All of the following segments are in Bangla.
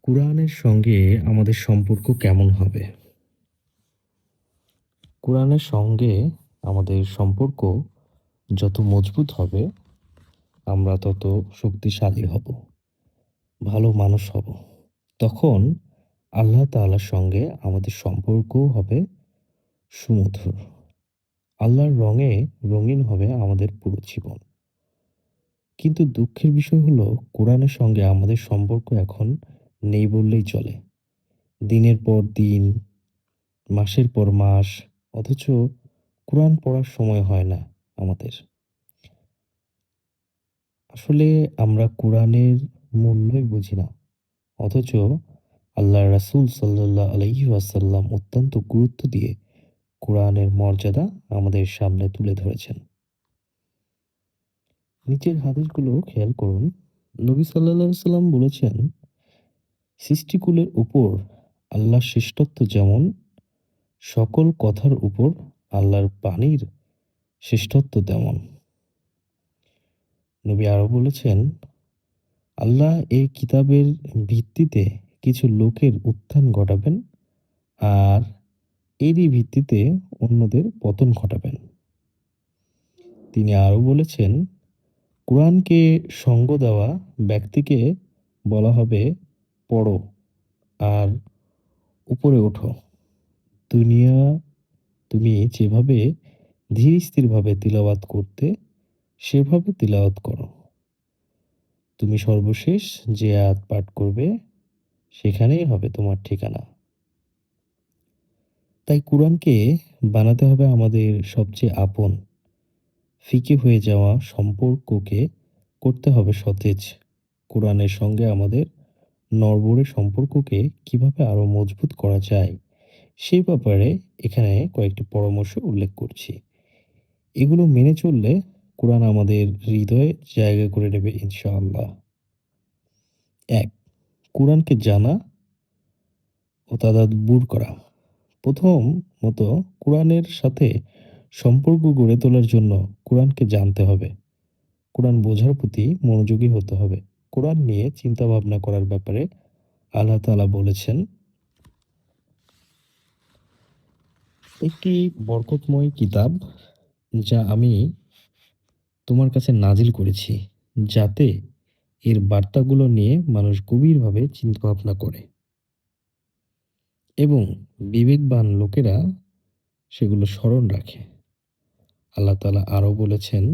কুরআনের সঙ্গে আমাদের সম্পর্ক কেমন হবে? কুরআনের সঙ্গে আমাদের সম্পর্ক যত মজবুত হবে, আমরা তত শক্তিশালী হব, ভালো মানুষ হব। তখন আল্লাহ তাআলার সঙ্গে আমাদের সম্পর্কও হবে সুমধুর। আল্লাহর রঙে রঙিন হবে আমাদের পুরো জীবন। কিন্তু দুঃখের বিষয় হলো কোরআনের সঙ্গে আমাদের সম্পর্ক এখন নেই বললেই চলে। দিনের পর দিন, মাসের পর মাস, অথচ কোরআন পড়ার সময় হয় না আমাদের। আসলে আমরা কোরআনের মূল্যই বুঝি না। অথচ আল্লাহর রাসূল সাল্লাল্লাহু আলাইহি ওয়াসাল্লাম অত্যন্ত গুরুত্ব দিয়ে কোরআনের মর্যাদা আমাদের সামনে তুলে ধরেছেন। নিচের হাদিসগুলো খেয়াল করুন। নবী সাল্লাল্লাহু আলাইহি সাল্লাম বলেছেন, সৃষ্টিকুলের উপর আল্লাহর শ্রেষ্ঠত্ব যেমন সকল কথার উপর আল্লাহর বাণীর শ্রেষ্ঠত্ব তেমন। নবী আরো বলেছেন, আল্লাহ এই কিতাবের ভিত্তিতে কিছু লোকের উত্থান ঘটাবেন আর এরই ভিত্তিতে অন্যদের পতন ঘটাবেন। তিনি আরো বলেছেন, কোরআনকে সঙ্গ দেওয়া ব্যক্তিকে বলা হবে পড়ো আর উপরে ওঠো। দুনিয়া তুমি যেভাবে ধীর স্থিরভাবে তিলাওয়াত করতে সেভাবে তিলাওয়াত করো। তুমি সর্বশেষ যে আয়াত পাঠ করবে সেখানেই হবে তোমার ঠিকানা। তাই কুরআনকে বানাতে হবে আমাদের সবচেয়ে আপন। ফিকে হয়ে যাওয়া সম্পর্ককে করতে হবে সতেজ। কোরআনের সঙ্গে আমাদের নড়বড়ে সম্পর্ককে কিভাবে আরো মজবুত করা যায়, সেই ব্যাপারে এখানে কয়েকটি পরামর্শ উল্লেখ করছি। এগুলো মেনে চললে কোরআন আমাদের হৃদয়ে জায়গা করে নেবে ইনশাআল্লাহ। ১. কোরআনকে জানা ও তাদাব্বুর করা। প্রথমত কোরআনের সাথে সম্পর্ক গড়ে তোলার জন্য কোরআনকে জানতে হবে। কোরআন বোঝার প্রতি মনোযোগী হতে হবে। কোরআন নিয়ে চিন্তা ভাবনা করার ব্যাপারে আল্লাহ তাআলা বলেছেন, একটি বরকতময় কিতাব যা আমি তোমার কাছে নাজিল করেছি, যাতে এর বার্তাগুলো নিয়ে মানুষ গভীরভাবে চিন্তা ভাবনা করে এবং বিবেকবান লোকেরা সেগুলো স্মরণ রাখে। আল্লাহ তাআলা আরো বলেছেন,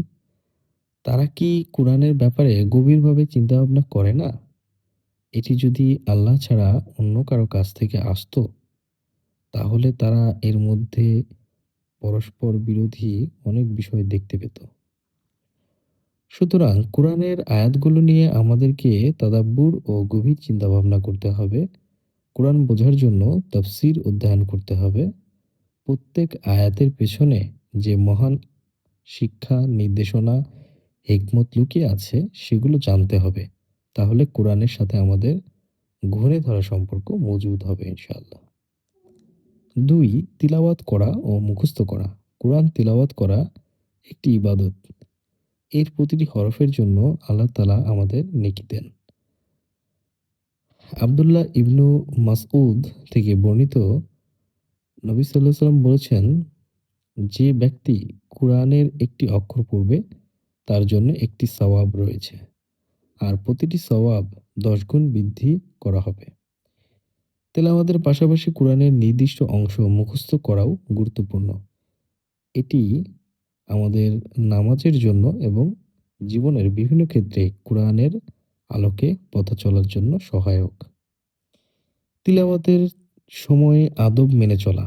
তারা কি কোরআনের ব্যাপারে গভীরভাবে চিন্তাভাবনা করে না? এটি যদি আল্লাহ ছাড়া অন্য কারো কাছ থেকে আসতো, তাহলে তারা এর মধ্যে পরস্পর বিরোধী অনেক বিষয় দেখতে পেত। সুতরাং কোরআনের আয়াতগুলো নিয়ে আমাদেরকে তাদাব্বুর ও গভীর চিন্তাভাবনা করতে হবে। কোরআন বোঝার জন্য তাফসীর অধ্যয়ন করতে হবে। প্রত্যেক আয়াতের পেছনে যে মহান শিক্ষা, নির্দেশনা, হিকমত লুকিয়ে আছে সেগুলো জানতে হবে। তাহলে কোরআনের সাথে আমাদের ঘুরে ধরা সম্পর্ক মজবুত হবে ইনশাআল্লাহ। ২. তিলাওয়াত করা ও মুখস্থ করা। কোরআন তিলাওয়াত করা একটি ইবাদত। এর প্রতিটি হরফের জন্য আল্লাহ তাআলা আমাদের নেকি দেন। আব্দুল্লাহ ইবনু মাসউদ থেকে বর্ণিত, নবী সাল্লাল্লাহু আলাইহি ওয়াসাল্লাম বলেছেন, যে ব্যক্তি কুরআনের একটি অক্ষর পড়বে তার জন্য একটি সওয়াব রয়েছে। আর প্রতিটি সওয়াব ১০ গুণ বৃদ্ধি করা হবে। তেলাওয়াতের পাশাপাশি কোরআনের নির্দিষ্ট অংশ মুখস্থ করাও গুরুত্বপূর্ণ। এটি আমাদের নামাজের জন্য এবং জীবনের বিভিন্ন ক্ষেত্রে কোরআনের আলোকে পথ চলার জন্য সহায়ক। তিলাওয়াতের সময় আদব মেনে চলা।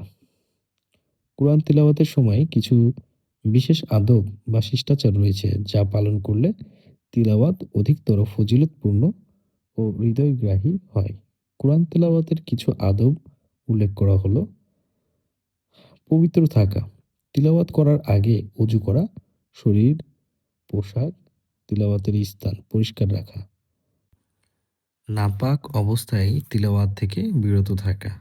কোরআন তিলাওয়াতের সময় কিছু বিশেষ আদব বা শিষ্টাচার রয়েছে যা পালন করলে তিলাওয়াত অধিকতর ফজিলতপূর্ণ ও হৃদয়গ্রাহী হয়। কোরআন তিলাওয়াতের কিছু আদব উল্লেখ করা হলো: পবিত্র থাকা, তিলাওয়াত করার আগে অজু করা, শরীর, পোশাক, তিলাওয়াতের স্থান পরিষ্কার রাখা, নাপাক অবস্থায় তিলাওয়াত থেকে বিরত থাকা,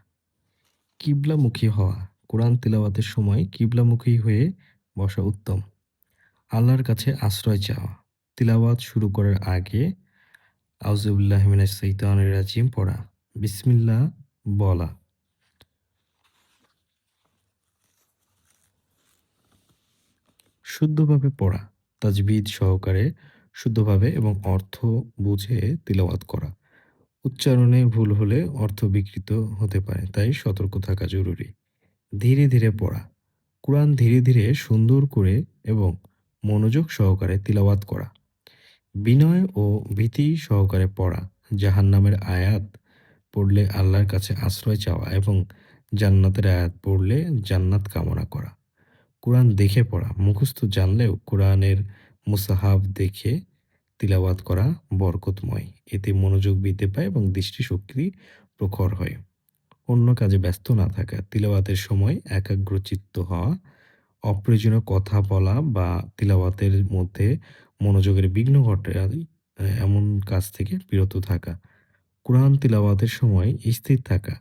কিবলামুখী হওয়া, কোরআন তিলাওয়াতের সময় কিবলামুখী হয়ে বসা উত্তম, আল্লাহর কাছে আশ্রয় চাওয়া, তিলাওয়াত শুরু করার আগে আউযুবিল্লাহি মিনাশ শাইতানির রাজিম পড়া, বিসমিল্লাহ বলা, শুদ্ধভাবে পড়া, তাজবিদ সহকারে শুদ্ধভাবে এবং অর্থ বুঝে তিলাওয়াত করা। উচ্চারণে ভুল হলে অর্থ বিকৃত হতে পারে, তাই সতর্ক থাকা জরুরি। ধীরে ধীরে পড়া, কোরআন ধীরে ধীরে সুন্দর করে এবং মনোযোগ সহকারে তিলাওয়াত করা। বিনয় ও ভীতি সহকারে পড়া, জাহান্নামের আয়াত পড়লে আল্লাহর কাছে আশ্রয় চাওয়া এবং জান্নাতের আয়াত পড়লে জান্নাত কামনা করা। কোরআন দেখে পড়া, মুখস্থ জানলেও কোরআনের মুসাহাব দেখে তিলাওয়াত করা বরকতময়। এতে মনোযোগ বৃদ্ধি পায় এবং দৃষ্টিশক্তি প্রখর হয়। অন্য কাজে ব্যস্ত না থাকা, তিলাওয়াতের সময় একাগ্রচিত্ত হওয়া, অপ্রয়োজনীয় কথা বলা বা তিলাওয়াতের মধ্যে মনোযোগের বিঘ্ন ঘটায় এমন কাজ থেকে বিরত থাকা। কোরআন তিলাওয়াতের সময় স্থির থাকা,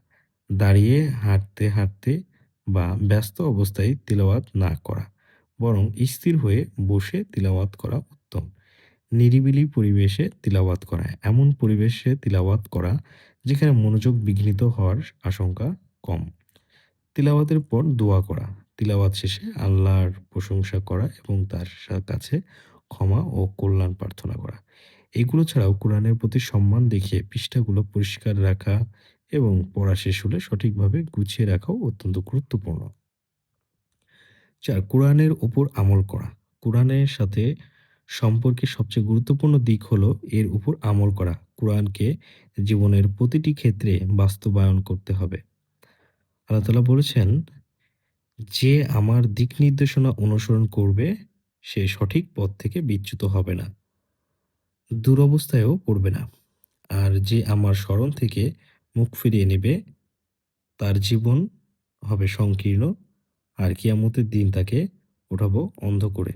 দাঁড়িয়ে হাঁটতে হাঁটতে বা ব্যস্ত অবস্থায় তিলাওয়াত না করা, বরং স্থির হয়ে বসে তিলাওয়াত করা উত্তম। নিরিবিলি পরিবেশে তিলাওয়াত করা, এমন পরিবেশে তিলাওয়াত করা যেখানে মনোযোগ বিঘ্নিত হওয়ার আশঙ্কা কম। তিলাওয়াতের পর দোয়া করা, তিলাওয়াত শেষে আল্লাহর প্রশংসা করা এবং তার কাছে ক্ষমা ও কল্যাণ প্রার্থনা করা। এগুলো ছাড়াও কোরআনের প্রতি সম্মান দেখিয়ে পৃষ্ঠাগুলো পরিষ্কার রাখা এবং পড়া শেষ হলে সঠিকভাবে গুছিয়ে রাখাও অত্যন্ত গুরুত্বপূর্ণ। ৪. কোরআনের উপর আমল করা। কোরআনের সাথে সম্পর্কের সবচেয়ে গুরুত্বপূর্ণ দিক হলো এর উপর আমল করা। কোরআনকে জীবনের প্রতিটি ক্ষেত্রে বাস্তবায়ন করতে হবে। আল্লাহ তাআলা বলেছেন, যে আমার দিক নির্দেশনা অনুসরণ করবে সে সঠিক পথ থেকে বিচ্যুত হবে না, দুরবস্থায়ও পড়বে না। আর যে আমার স্মরণ থেকে মুখ ফিরিয়ে নেবে তার জীবন হবে সংকীর্ণ, আর কিয়ামতের দিন তাকে ওঠাবো অন্ধ করে।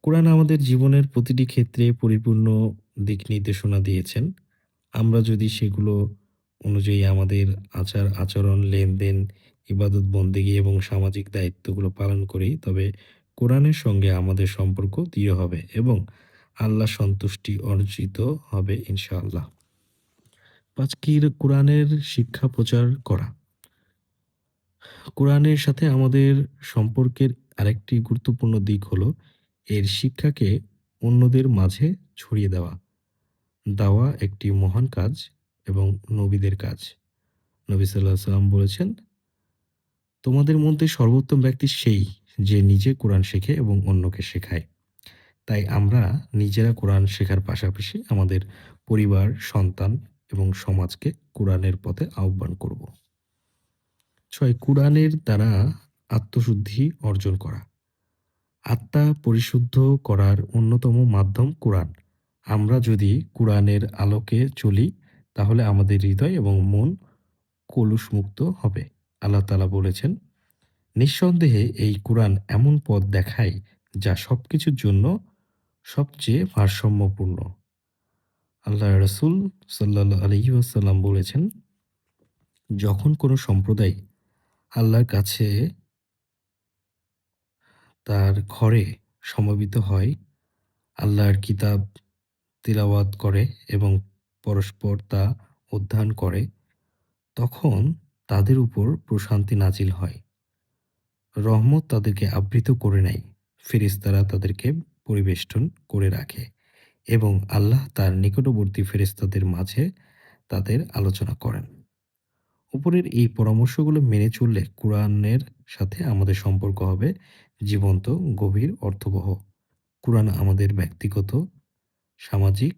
কোরআন আমাদের জীবনের প্রতিটি ক্ষেত্রে পরিপূর্ণ দিক নির্দেশনা দিয়েছেন। আমরা যদি সেগুলো অনুযায়ী আমাদের আচার-আচরণ, লেনদেন, ইবাদত বন্দেগী এবং সামাজিক দায়িত্বগুলো পালন করি, তবে কোরআনের সঙ্গে আমাদের সম্পর্ক দৃঢ় হবে এবং আল্লাহ সন্তুষ্টি অর্জিত হবে ইনশাআল্লাহ। ৫. কোরআনের শিক্ষা প্রচার করা। কোরআনের সাথে আমাদের সম্পর্কের আরেকটি গুরুত্বপূর্ণ দিক হলো এর শিক্ষাকে অন্যদের মাঝে ছড়িয়ে দেওয়া। দাওয়া একটি মহান কাজ এবং নবীদের কাজ। নবী সাল্লাল্লাহু আলাইহি ওয়াসাল্লাম বলেছেন, তোমাদের মধ্যে সর্বোত্তম ব্যক্তি সেই যে নিজে কোরআন শেখে এবং অন্যকে শেখায়। তাই আমরা নিজেরা কোরআন শেখার পাশাপাশি আমাদের পরিবার, সন্তান এবং সমাজকে কোরআনের পথে আহ্বান করব। ৬. কোরআনের দ্বারা আত্মশুদ্ধি অর্জন করা। আত্মা পরিশুদ্ধ করার অন্যতম মাধ্যম কোরআন। আমরা যদি কোরআনের আলোকে চলি তাহলে আমাদের হৃদয় এবং মন কলুষমুক্ত হবে। আল্লাহ তাআলা বলেছেন, নিঃসন্দেহে এই কোরআন এমন পথ দেখায় যা সবকিছুর জন্য সবচেয়ে ভারসাম্যপূর্ণ। আল্লাহর রাসূল সাল্লাল্লাহু আলাইহি ওয়াসাল্লাম বলেছেন, যখন কোনো সম্প্রদায় আল্লাহর কাছে তার ঘরে সমবেত হয়, আল্লাহর কিতাব তিলাওয়াত করে এবং পরস্পর তা অধ্যয়ন করে, তখন তাদের উপর প্রশান্তি নাজিল হয়। রহমত তাদেরকে আবৃত করে নেয়। ফেরেশতারা তাদেরকে পরিবেষ্টন করে রাখে এবং আল্লাহ তার নিকটবর্তী ফেরেশতাদের মাঝে তাদের আলোচনা করেন। উপরের এই পরামর্শগুলো মেনে চললে কোরআনের সাথে আমাদের সম্পর্ক হবে জীবন্ত, গভীর, অর্থবহ। কোরআন আমাদের ব্যক্তিগত, সামাজিক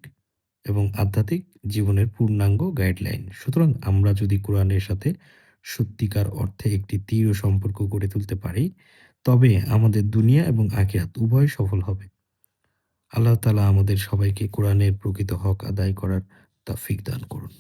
এবং আধ্যাত্মিক জীবনের পূর্ণাঙ্গ গাইডলাইন। সুতরাং আমরা যদি কোরআনের সাথে সত্যিকার অর্থে একটি দৃঢ় সম্পর্ক গড়ে তুলতে পারি, তবে আমাদের দুনিয়া এবং আখিরাত উভয় সফল হবে। আল্লাহ তাআলা আমাদের সবাইকে কোরআনের প্রকৃত হক আদায় করার তৌফিক দান করুন।